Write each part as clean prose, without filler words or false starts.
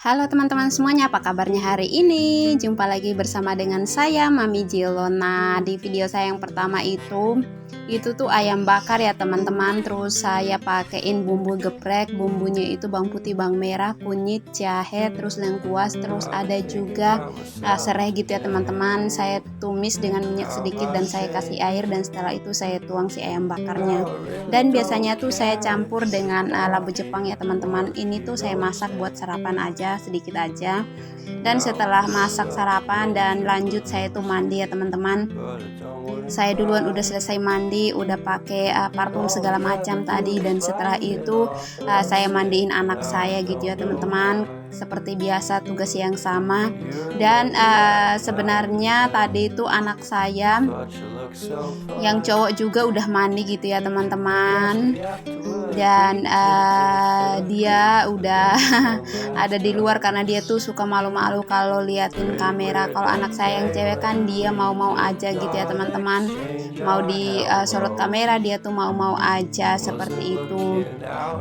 Halo teman-teman semuanya, apa kabarnya hari ini? Jumpa lagi bersama dengan saya, Mami Jilona. Di video saya yang pertama itu tuh ayam bakar ya teman-teman. Terus saya pakein bumbu geprek, bumbunya itu bawang putih, bawang merah, kunyit, jahe, terus lengkuas, terus ada juga serai gitu ya teman-teman. Saya tumis dengan minyak sedikit dan saya kasih air, dan setelah itu saya tuang si ayam bakarnya. Dan biasanya tuh saya campur dengan labu Jepang ya teman-teman. Ini tuh saya masak buat sarapan aja, sedikit aja. Dan setelah masak sarapan dan lanjut saya tuh mandi ya teman-teman. Saya duluan udah selesai mandi, udah pakai parfum segala macam tadi, dan setelah itu saya mandiin anak saya gitu ya teman-teman. Seperti biasa tugas yang sama. Dan sebenarnya tadi itu anak saya yang cowok juga udah mandi gitu ya teman-teman. Dan dia udah ada di luar karena dia tuh suka malu-malu kalau liatin kamera. Kalau anak saya yang cewek kan dia mau-mau aja gitu ya teman-teman, mau disorot kamera dia tuh mau-mau aja seperti itu.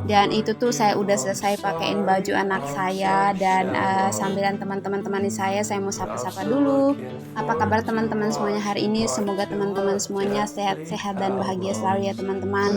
Dan itu tuh saya udah selesai pakein baju anak saya, dan sambilan teman-teman saya mau sapa-sapa dulu. Apa kabar teman-teman semuanya hari ini? Semoga teman-teman semuanya sehat-sehat dan bahagia selalu ya teman-teman,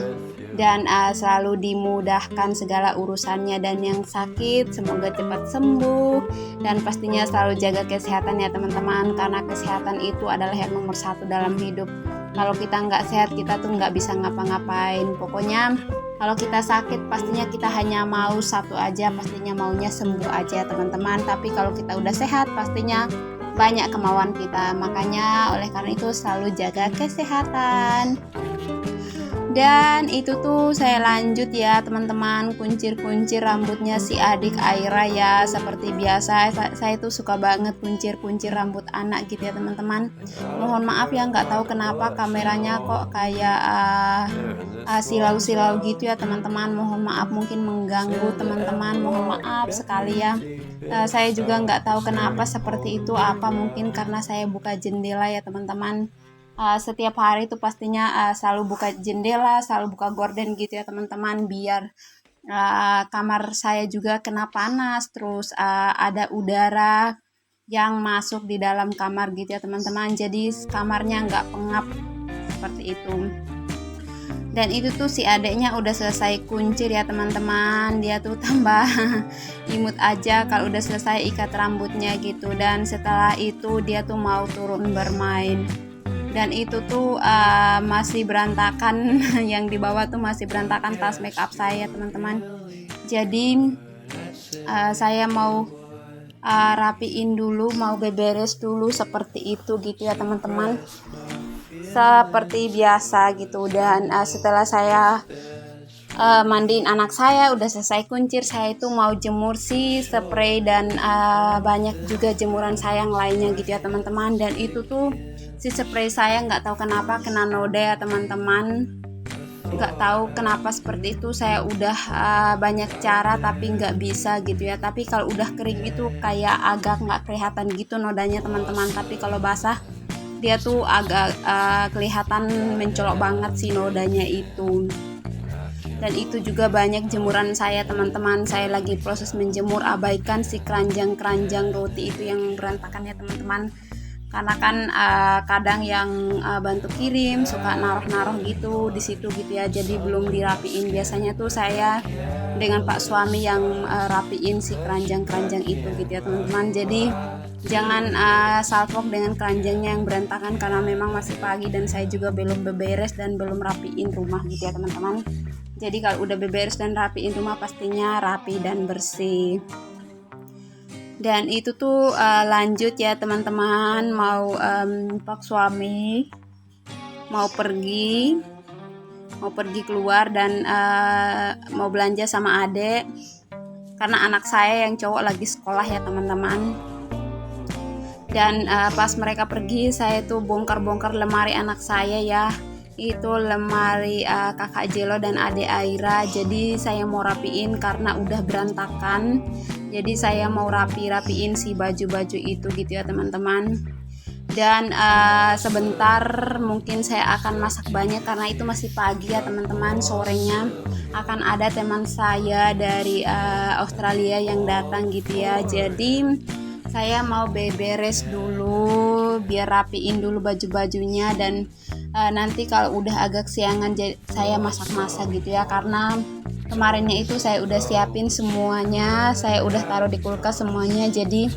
dan selalu dimudahkan segala urusannya, dan yang sakit semoga cepat sembuh, dan pastinya selalu jaga kesehatan ya teman-teman, karena kesehatan itu adalah yang nomor satu dalam hidup. Kalau kita nggak sehat, kita tuh nggak bisa ngapa-ngapain. Pokoknya kalau kita sakit pastinya kita hanya mau satu aja, pastinya maunya sembuh aja teman-teman. Tapi kalau kita udah sehat pastinya banyak kemauan kita. Makanya oleh karena itu selalu jaga kesehatan. Dan itu tuh saya lanjut ya teman-teman, kuncir-kuncir rambutnya si adik Aira ya. Seperti biasa saya tuh suka banget kuncir-kuncir rambut anak gitu ya teman-teman. Mohon maaf ya, nggak tahu kenapa kameranya kok kayak silau-silau gitu ya teman-teman. Mohon maaf, mungkin mengganggu teman-teman, mohon maaf sekali ya. Saya juga nggak tahu kenapa seperti itu, apa mungkin karena saya buka jendela ya teman-teman. Setiap hari itu pastinya selalu buka jendela, selalu buka gorden gitu ya teman-teman, biar kamar saya juga kena panas, terus ada udara yang masuk di dalam kamar gitu ya teman-teman, jadi kamarnya nggak pengap seperti itu. Dan itu tuh si adeknya udah selesai kuncir ya teman-teman, dia tuh tambah imut aja kalau udah selesai ikat rambutnya gitu. Dan setelah itu dia tuh mau turun bermain, dan itu tuh masih berantakan yang di bawah tuh masih berantakan tas make up saya teman-teman. Jadi saya mau rapiin dulu, mau beberes dulu seperti itu gitu ya teman-teman, seperti biasa gitu. Dan setelah saya mandiin anak saya, udah selesai kuncir, saya itu mau jemur si spray dan banyak juga jemuran saya yang lainnya gitu ya teman-teman. Dan itu tuh si spray saya nggak tahu kenapa kena noda ya teman-teman, nggak tahu kenapa seperti itu. Saya udah banyak cara tapi nggak bisa gitu ya. Tapi kalau udah kering itu kayak agak nggak kelihatan gitu nodanya teman-teman, tapi kalau basah dia tuh agak kelihatan mencolok banget si nodanya itu. Dan itu juga banyak jemuran saya teman-teman, saya lagi proses menjemur. Abaikan si keranjang-keranjang roti itu yang berantakan ya teman-teman, karena kan kadang yang bantu kirim suka naruh-naruh gitu di situ gitu ya, jadi belum dirapiin. Biasanya tuh saya dengan Pak suami yang rapiin si keranjang-keranjang itu gitu ya teman-teman. Jadi jangan salfok dengan keranjangnya yang berantakan, karena memang masih pagi dan saya juga belum beberes dan belum rapiin rumah gitu ya teman-teman. Jadi kalau udah beberes dan rapiin rumah pastinya rapi dan bersih. Dan itu tuh lanjut ya teman-teman, mau Pak suami mau pergi keluar dan mau belanja sama adek, karena anak saya yang cowok lagi sekolah ya teman-teman. Dan pas mereka pergi saya tuh bongkar-bongkar lemari anak saya ya, itu lemari kakak Jelo dan adek Aira. Jadi saya mau rapiin karena udah berantakan, jadi saya mau rapiin si baju-baju itu gitu ya teman-teman. Dan sebentar mungkin saya akan masak banyak karena itu masih pagi ya teman-teman. Sorenya akan ada teman saya dari Australia yang datang gitu ya. Jadi saya mau beberes dulu biar rapiin dulu baju-bajunya, dan nanti kalau udah agak siangan saya masak-masak gitu ya, karena kemarinnya itu saya udah siapin semuanya, saya udah taruh di kulkas semuanya, jadi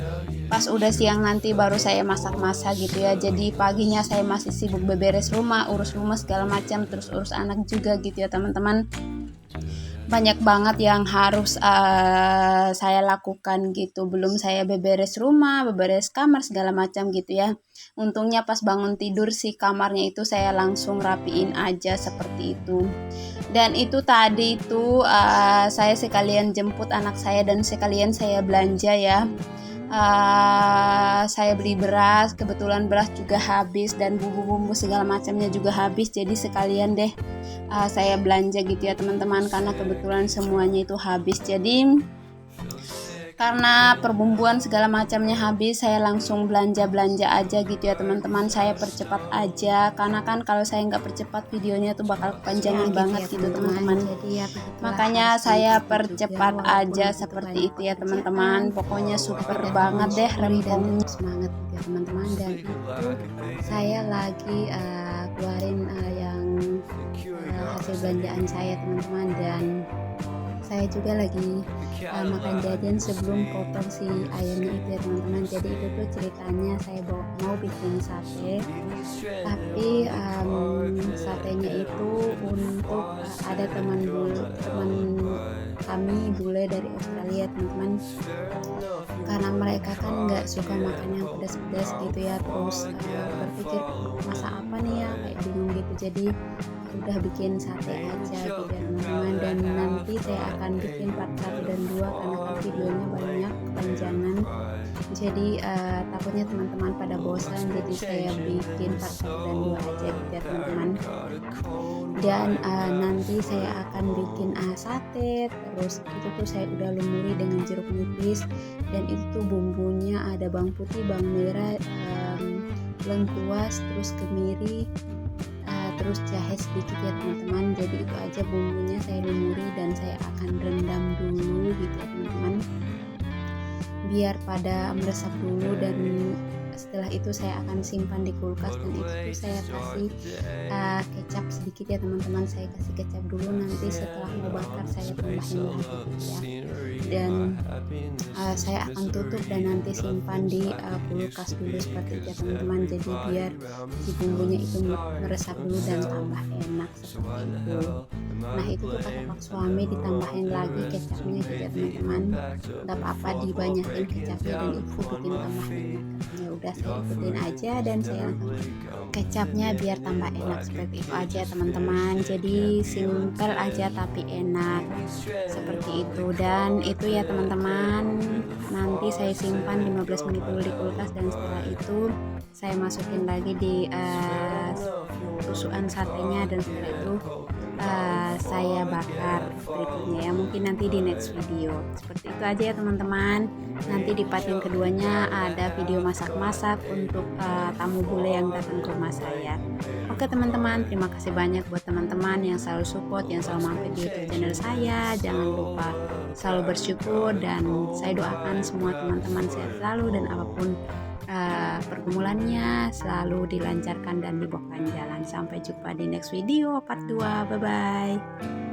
pas udah siang nanti baru saya masak-masak gitu ya. Jadi paginya saya masih sibuk beberes rumah, urus rumah segala macam, terus urus anak juga gitu ya teman-teman. Banyak banget yang harus saya lakukan gitu. Belum saya beberes rumah, beberes kamar segala macam gitu ya. Untungnya pas bangun tidur sih kamarnya itu saya langsung rapiin aja seperti itu. Dan itu tadi itu saya sekalian jemput anak saya dan sekalian saya belanja ya. Saya beli beras, kebetulan beras juga habis dan bumbu-bumbu segala macamnya juga habis, jadi sekalian deh saya belanja gitu ya teman-teman, karena kebetulan semuanya itu habis. Jadi karena perbumbuan segala macamnya habis, saya langsung belanja aja gitu ya teman-teman. Saya percepat aja, karena kan kalau saya nggak percepat videonya tuh bakal kepanjangan banget gitu teman-teman. Makanya saya percepat aja seperti itu ya teman-teman. Pokoknya super banget deh rempongnya, semangat gitu ya teman-teman. Dan itu saya lagi keluarin yang hasil belanjaan saya teman-teman, dan saya juga lagi makan jajan sebelum potong si ayamnya itu ya teman-teman. Jadi itu tuh ceritanya saya mau bikin sate, tapi satenya itu untuk ada teman kami bule dari Australia teman-teman, karena mereka kan nggak suka makan yang pedas-pedas gitu ya. Terus berpikir masa apa nih ya, kayak bingung gitu. Jadi udah bikin sate aja gitu ya teman-teman. Dan nanti saya akan bikin part 1 dan 2 karena kan videonya banyak kepanjangan, jadi takutnya teman-teman pada bosan, jadi saya bikin part 1 dan 2 aja gitu ya teman-teman. Dan nanti saya akan bikin sate, terus itu tuh saya udah lumuri dengan jeruk nipis, dan itu tuh bumbunya ada bawang putih, bawang merah, lengkuas, terus kemiri, terus jahe sedikit ya teman-teman. Jadi itu aja bumbunya saya lumuri dan saya akan rendam dulu gitu ya teman-teman, biar pada meresap dulu. Dan setelah itu saya akan simpan di kulkas, dan itu tuh saya kasih kecap sedikit ya teman-teman. Saya kasih kecap dulu, nanti setelah mau bakar saya tambahin lagi gitu ya. Dan saya akan tutup dan nanti simpan di kulkas dulu seperti itu ya teman-teman. Jadi biar si bumbunya itu meresap dulu dan tambah enak seperti itu. Nah itu tuh kata pak suami ditambahin lagi kecapnya gitu ya teman-teman. Gak apa-apa dibanyakin kecapnya, dan itu bikin tambah enak. Ya udah saya ikutin aja dan saya kecapnya biar tambah enak, seperti itu aja teman-teman. Jadi simple aja tapi enak seperti itu. Dan itu ya teman-teman, nanti saya simpan 15 menit dulu di kulkas, dan setelah itu saya masukin lagi di tusukan satenya, dan setelah itu saya bakar berikutnya ya, mungkin nanti di next video. Seperti itu aja ya teman-teman. Nanti di part yang keduanya ada video masak-masak untuk tamu bule yang datang ke rumah saya. Oke teman-teman, terima kasih banyak buat teman-teman yang selalu support, yang selalu mampir di YouTube channel saya. Jangan lupa selalu bersyukur, dan saya doakan semua teman-teman sehat selalu, dan apapun pergumulannya selalu dilancarkan dan dibawakan jalan. Sampai jumpa di next video part 2. Bye bye.